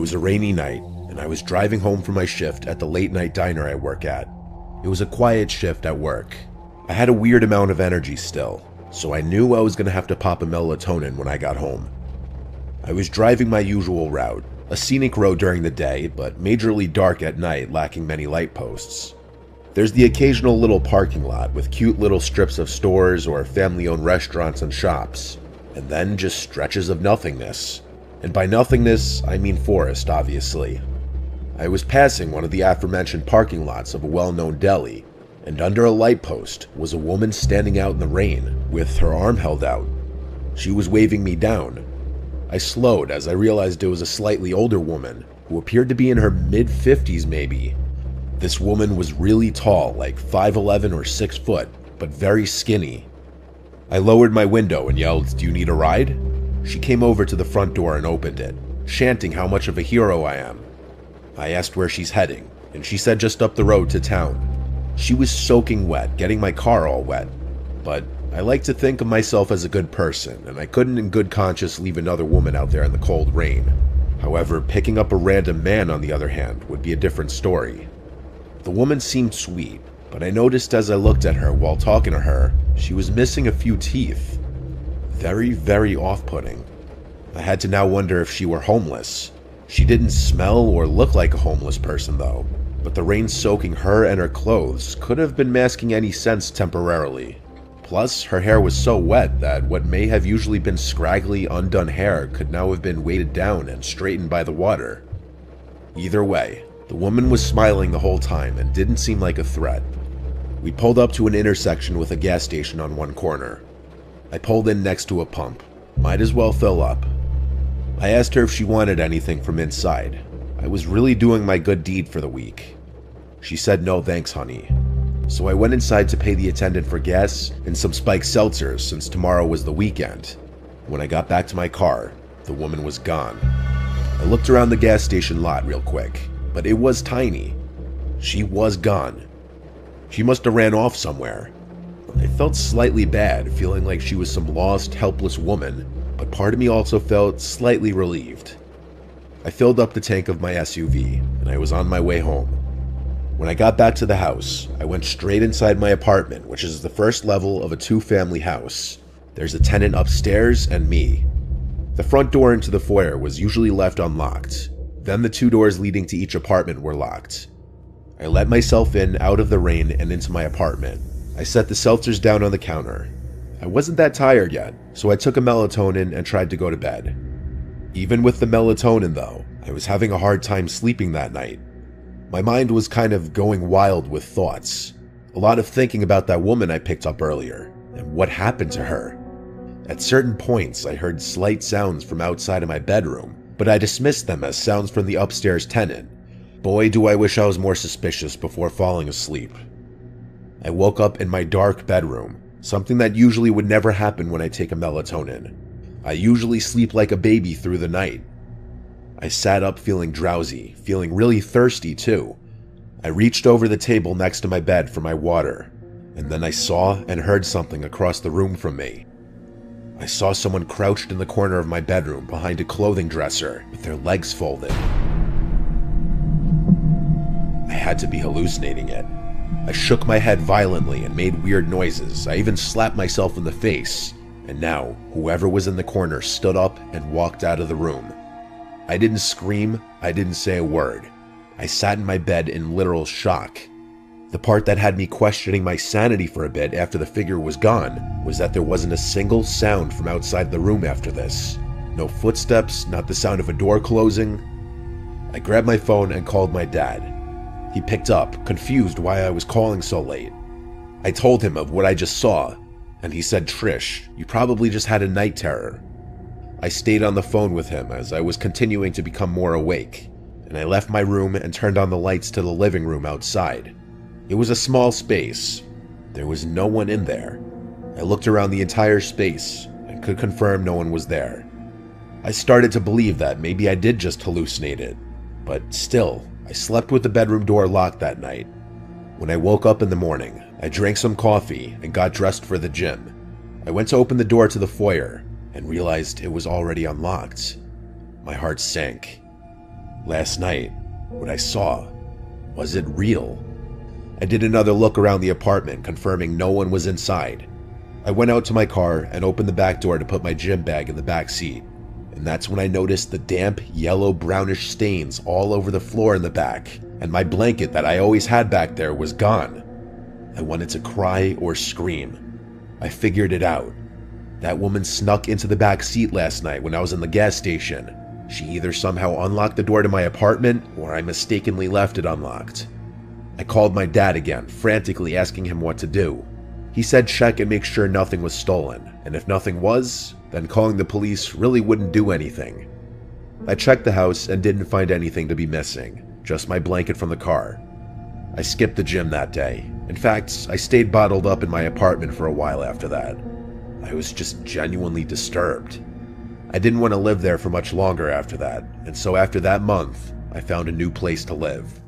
was a rainy night, and I was driving home from my shift at the late night diner I work at. It was a quiet shift at work. I had a weird amount of energy still, so I knew I was going to have to pop a melatonin when I got home. I was driving my usual route, a scenic road during the day, but majorly dark at night, lacking many light posts. There's the occasional little parking lot with cute little strips of stores or family-owned restaurants and shops, and then just stretches of nothingness. And by nothingness, I mean forest, obviously. I was passing one of the aforementioned parking lots of a well-known deli, and under a light post was a woman standing out in the rain, with her arm held out. She was waving me down. I slowed as I realized it was a slightly older woman, who appeared to be in her mid-50s maybe. This woman was really tall, like 5'11" or 6 foot, but very skinny. I lowered my window and yelled, "Do you need a ride?" She came over to the front door and opened it, chanting how much of a hero I am. I asked where she's heading, and she said just up the road to town. She was soaking wet, getting my car all wet. But I like to think of myself as a good person, and I couldn't in good conscience leave another woman out there in the cold rain. However, picking up a random man, on the other hand, would be a different story. The woman seemed sweet, but I noticed as I looked at her while talking to her, she was missing a few teeth. Very, very off-putting. I had to now wonder if she were homeless. She didn't smell or look like a homeless person though, but the rain soaking her and her clothes could have been masking any sense temporarily. Plus, her hair was so wet that what may have usually been scraggly, undone hair could now have been weighted down and straightened by the water. Either way, the woman was smiling the whole time and didn't seem like a threat. We pulled up to an intersection with a gas station on one corner. I pulled in next to a pump. Might as well fill up. I asked her if she wanted anything from inside. I was really doing my good deed for the week. She said no thanks, honey. So I went inside to pay the attendant for gas and some spiked seltzers since tomorrow was the weekend. When I got back to my car, the woman was gone. I looked around the gas station lot real quick, but it was tiny. She was gone. She must have ran off somewhere. I felt slightly bad, feeling like she was some lost, helpless woman, but part of me also felt slightly relieved. I filled up the tank of my SUV, and I was on my way home. When I got back to the house, I went straight inside my apartment, which is the first level of a 2-family house. There's a tenant upstairs and me. The front door into the foyer was usually left unlocked. Then the 2 doors leading to each apartment were locked. I let myself in out of the rain and into my apartment. I set the seltzers down on the counter. I wasn't that tired yet, so I took a melatonin and tried to go to bed. Even with the melatonin though, I was having a hard time sleeping that night. My mind was kind of going wild with thoughts. A lot of thinking about that woman I picked up earlier, and what happened to her. At certain points, I heard slight sounds from outside of my bedroom, but I dismissed them as sounds from the upstairs tenant. Boy, do I wish I was more suspicious before falling asleep. I woke up in my dark bedroom, something that usually would never happen when I take a melatonin. I usually sleep like a baby through the night. I sat up feeling drowsy, feeling really thirsty too. I reached over the table next to my bed for my water, and then I saw and heard something across the room from me. I saw someone crouched in the corner of my bedroom behind a clothing dresser with their legs folded. I had to be hallucinating it. I shook my head violently and made weird noises. I even slapped myself in the face. And now, whoever was in the corner stood up and walked out of the room. I didn't scream, I didn't say a word. I sat in my bed in literal shock. The part that had me questioning my sanity for a bit after the figure was gone was that there wasn't a single sound from outside the room after this. No footsteps, not the sound of a door closing. I grabbed my phone and called my dad. He picked up, confused why I was calling so late. I told him of what I just saw, and he said, "Trish, you probably just had a night terror." I stayed on the phone with him as I was continuing to become more awake, and I left my room and turned on the lights to the living room outside. It was a small space. There was no one in there. I looked around the entire space and could confirm no one was there. I started to believe that maybe I did just hallucinate it, but still, I slept with the bedroom door locked that night. When I woke up in the morning, I drank some coffee and got dressed for the gym. I went to open the door to the foyer and realized it was already unlocked. My heart sank. Last night, what I saw, was it real? I did another look around the apartment, confirming no one was inside. I went out to my car and opened the back door to put my gym bag in the back seat. And that's when I noticed the damp, yellow-brownish stains all over the floor in the back, and my blanket that I always had back there was gone. I wanted to cry or scream. I figured it out. That woman snuck into the back seat last night when I was in the gas station. She either somehow unlocked the door to my apartment, or I mistakenly left it unlocked. I called my dad again, frantically asking him what to do. He said check and make sure nothing was stolen, and if nothing was, then calling the police really wouldn't do anything. I checked the house and didn't find anything to be missing, just my blanket from the car. I skipped the gym that day. In fact, I stayed bottled up in my apartment for a while after that. I was just genuinely disturbed. I didn't want to live there for much longer after that, and so after that month, I found a new place to live.